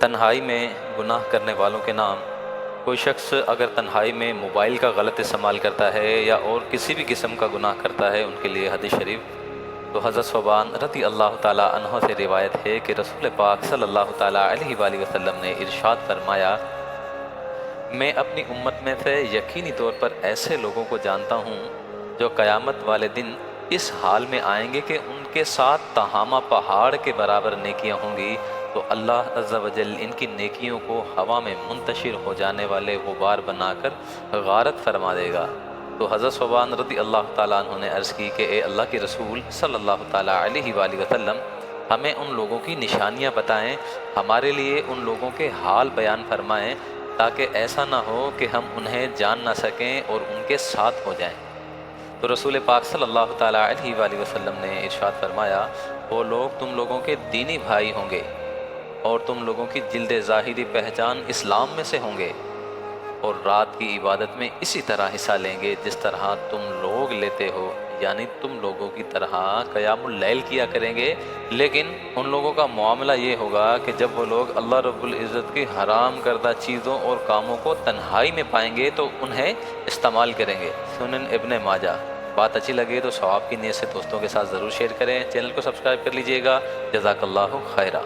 تنہائی میں گناہ کرنے والوں کے نام۔ کوئی شخص اگر تنہائی میں موبائل کا غلط استعمال کرتا ہے یا اور کسی بھی قسم کا گناہ کرتا ہے، ان کے لیے حدیث شریف تو حضرت ثوبان رضی اللہ تعالیٰ عنہ سے روایت ہے کہ رسول پاک صلی اللہ تعالیٰ علیہ وآلہ وسلم نے ارشاد فرمایا، میں اپنی امت میں سے یقینی طور پر ایسے لوگوں کو جانتا ہوں جو قیامت والے دن اس حال میں آئیں گے کہ ان کے ساتھ تہامہ پہاڑ کے برابر نیکیاں ہوں گی، تو اللہ عز و جل ان کی نیکیوں کو ہوا میں منتشر ہو جانے والے غبار بنا کر غارت فرما دے گا۔ تو حضرت ثوبان رضی اللہ تعالیٰ عنہ نے عرض کی کہ اے اللہ کے رسول صلی اللہ تعالیٰ علیہ وآلہ وسلم، ہمیں ان لوگوں کی نشانیاں بتائیں، ہمارے لیے ان لوگوں کے حال بیان فرمائیں، تاکہ ایسا نہ ہو کہ ہم انہیں جان نہ سکیں اور ان کے ساتھ ہو جائیں۔ تو رسول پاک صلی اللہ تعالیٰ علیہ وآلہ وسلم نے ارشاد فرمایا، وہ لوگ تم لوگوں کے دینی بھائی ہوں گے اور تم لوگوں کی جلد ظاہری پہچان اسلام میں سے ہوں گے، اور رات کی عبادت میں اسی طرح حصہ لیں گے جس طرح تم لوگ لیتے ہو، یعنی تم لوگوں کی طرح قیام اللیل کیا کریں گے، لیکن ان لوگوں کا معاملہ یہ ہوگا کہ جب وہ لوگ اللہ رب العزت کی حرام کردہ چیزوں اور کاموں کو تنہائی میں پائیں گے تو انہیں استعمال کریں گے۔ سنن ابن ماجہ۔ بات اچھی لگے تو ثواب کی نیت سے دوستوں کے ساتھ ضرور شیئر کریں، چینل کو سبسکرائب کر لیجئے گا۔ جزاک اللہ خیرہ۔